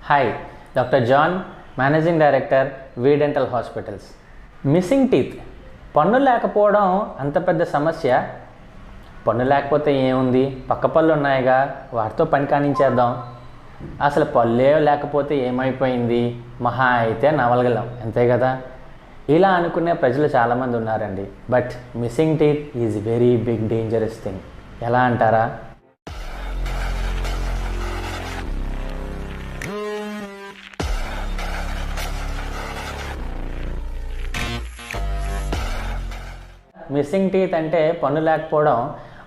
Hi, doctor John, managing director V dental hospitals. Missing teeth, పన్ను లేకపోవడం అంత పెద్ద సమస్య. పన్ను లేకపోతే ఏముంది, పక్క పళ్ళు ఉన్నాయిగా, వాటితో పని కానించేద్దాం. అసలు పళ్ళే లేకపోతే ఏమైపోయింది, మహా అయితే నవలగలం, అంతే కదా. ఇలా అనుకునే ప్రజలు చాలామంది ఉన్నారండి. But missing teeth is very big dangerous thing. ఎలా అంటారా? మిస్సింగ్ టీత్ అంటే పన్ను లేకపోవడం.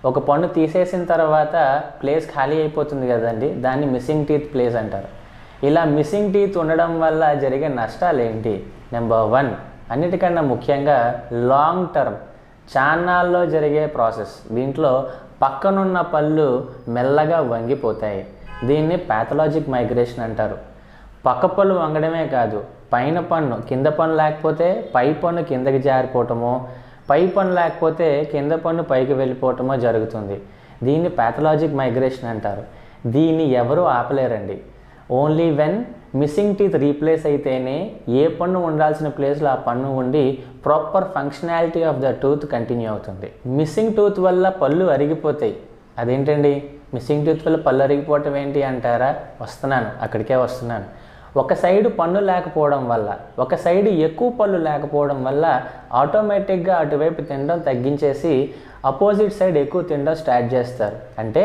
ఒక పన్ను తీసేసిన తర్వాత ప్లేస్ ఖాళీ అయిపోతుంది కదండి, దాన్ని మిస్సింగ్ టీత్ ప్లేస్ అంటారు. ఇలా మిస్సింగ్ టీత్ ఉండడం వల్ల జరిగే నష్టాలు ఏంటి? నెంబర్ 1, అన్నిటికన్నా ముఖ్యంగా లాంగ్ టర్మ్ చాన్నాల్లో జరిగే ప్రాసెస్. దీంట్లో పక్కనున్న పళ్ళు మెల్లగా వంగిపోతాయి. దీన్ని ప్యాథలాజిక్ మైగ్రేషన్ అంటారు. పక్క పళ్ళు వంగడమే కాదు, పైన పన్ను కింద పన్ను లేకపోతే పై పన్ను కిందకి జారిపోవటమో, పై పన్ను లేకపోతే కింద పన్ను పైకి వెళ్ళిపోవటమో జరుగుతుంది. దీన్ని ప్యాథలాజిక్ మైగ్రేషన్ అంటారు. దీన్ని ఎవరూ ఆపలేరండి. Only when missing teeth replace అయితేనే ఏ పన్ను ఉండాల్సిన ప్లేస్లో ఆ పన్ను ఉండి proper functionality of the tooth continue అవుతుంది. మిస్సింగ్ టూత్ వల్ల పళ్ళు అరిగిపోతాయి. అదేంటండి, మిస్సింగ్ టూత్ వల్ల పళ్ళు అరిగిపోవటం ఏంటి అంటారా? అక్కడికే వస్తున్నాను. ఒక సైడు పన్ను లేకపోవడం వల్ల, ఒక సైడు ఎక్కువ పళ్ళు లేకపోవడం వల్ల ఆటోమేటిక్గా అటువైపు తినడం తగ్గించేసి అపోజిట్ సైడ్ ఎక్కువ తినడం స్టార్ట్ చేస్తారు. అంటే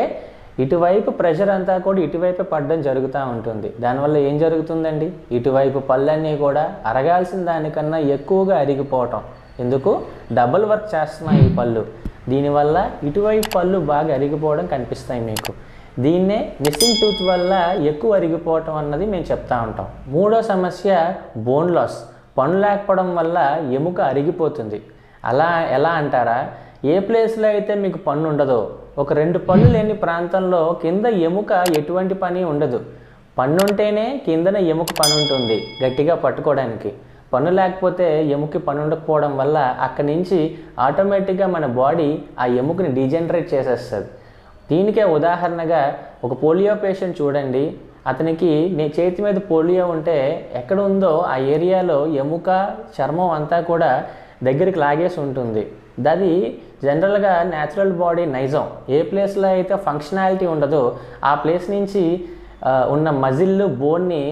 ఇటువైపు ప్రెషర్ అంతా కూడా ఇటువైపు పడడం జరుగుతూ ఉంటుంది. దానివల్ల ఏం జరుగుతుందండి, ఇటువైపు పళ్ళన్నీ కూడా అరగాల్సిన దానికన్నా ఎక్కువగా అరిగిపోవటం. ఎందుకు? డబుల్ వర్క్ చేస్తున్నాయి ఈ పళ్ళు. దీనివల్ల ఇటువైపు పళ్ళు బాగా అరిగిపోవడం కనిపిస్తాయి మీకు. దీన్నే మిస్సింగ్ టూత్ వల్ల ఎక్కువ అరిగిపోవటం అన్నది మేము చెప్తా ఉంటాం. మూడో సమస్య బోన్ లాస్. పన్ను లేకపోవడం వల్ల ఎముక అరిగిపోతుంది. ఎలా అంటారా? ఏ ప్లేస్లో అయితే మీకు పన్ను ఉండదో, ఒక 2 పళ్ళు లేని ప్రాంతంలో కింద ఎముక ఎటువంటి పని ఉండదు. పన్ను ఉంటేనే కిందన ఎముక పని ఉంటుంది గట్టిగా పట్టుకోవడానికి. పన్ను లేకపోతే ఎముక పని ఉండకపోవడం వల్ల అక్కడి నుంచి ఆటోమేటిక్గా మన బాడీ ఆ ఎముకని డీజనరేట్ చేసేస్తుంది. దీనికే ఉదాహరణగా ఒక పోలియో పేషెంట్ చూడండి. అతనికి చేతి మీద పోలియో ఉంటే ఎక్కడ ఉందో ఆ ఏరియాలో ఎముక, చర్మం అంతా కూడా దగ్గరికి లాగేసి ఉంటుంది. అది జనరల్గా న్యాచురల్ బాడీ నైజం. ఏ ప్లేస్లో అయితే ఫంక్షనాలిటీ ఉండదో ఆ ప్లేస్ నుంచి ఉన్న మజిల్, బోన్ని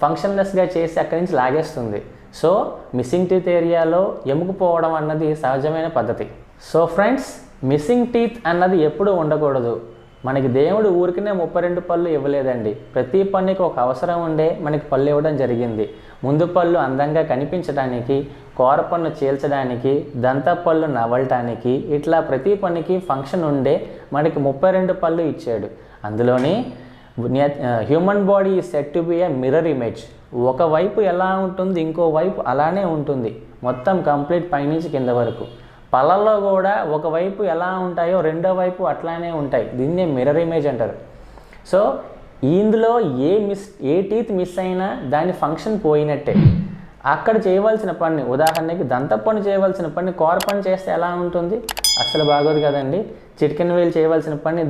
ఫంక్షన్లెస్గా చేసి అక్కడి నుంచి లాగేస్తుంది. సో మిస్సింగ్ టీత్ ఏరియాలో ఎముక పోవడం అన్నది సహజమైన పద్ధతి. సో ఫ్రెండ్స్, మిస్సింగ్ టీత్ అన్నది ఎప్పుడూ ఉండకూడదు. మనకి దేవుడు ఊరికనే 32 పళ్ళు ఇవ్వలేదండి. ప్రతి పన్నుకి ఒక అవసరం ఉండే మనకి పళ్ళు ఇవ్వడం జరిగింది. ముందు పళ్ళు అందంగా కనిపించడానికి, కోర పన్ను చీల్చడానికి, దంత పళ్ళు నవ్వటానికి, ఇట్లా ప్రతి పన్నుకి ఫంక్షన్ ఉండే మనకి 32 పళ్ళు ఇచ్చాడు. అందులోని human body is set to be a mirror image. ఒకవైపు ఎలా ఉంటుంది ఇంకోవైపు అలానే ఉంటుంది, మొత్తం కంప్లీట్ పైనుంచి కింద వరకు. పళ్ళల్లో కూడా ఒకవైపు ఎలా ఉంటాయో రెండో వైపు అట్లానే ఉంటాయి. దీన్నే మిర్రర్ ఇమేజ్ అంటారు. సో ఇందులో ఏ టీత్ మిస్ అయినా దాని ఫంక్షన్ పోయినట్టే. అక్కడ చేయవలసిన పని, ఉదాహరణకి దంత పన్ను చేయవలసిన పని కోర పన్ను చేస్తే ఎలా ఉంటుంది? అస్సలు బాగోదు కదండి. చిటికెన్ వేలు చేయవలసిన పని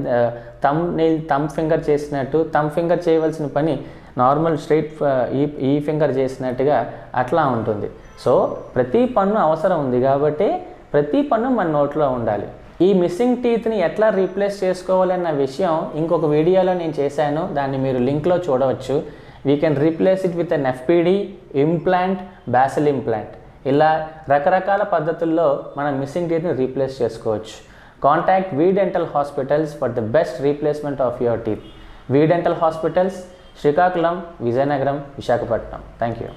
థమ్ ఫింగర్ చేసినట్టు, థమ్ ఫింగర్ చేయవలసిన పని నార్మల్ స్ట్రైట్ ఈ ఫింగర్ చేసినట్టుగా అట్లా ఉంటుంది. సో ప్రతి పన్ను అవసరం ఉంది కాబట్టి ప్రతి పన్ను మన నోట్లో ఉండాలి. ఈ మిస్సింగ్ టీత్ని ఎట్లా రీప్లేస్ చేసుకోవాలన్న విషయం ఇంకొక వీడియోలో నేను చేశాను. దాన్ని మీరు లింక్లో చూడవచ్చు. We can replace it with an FPD, implant, basal implant. ఇలా రకరకాల పద్ధతుల్లో మనం మిస్సింగ్ టీత్ని రీప్లేస్ చేసుకోవచ్చు. Contact V dental hospitals for the best replacement of your teeth. V dental hospitals, Srikakulam, Vizianagaram, Visakhapatnam. Thank you.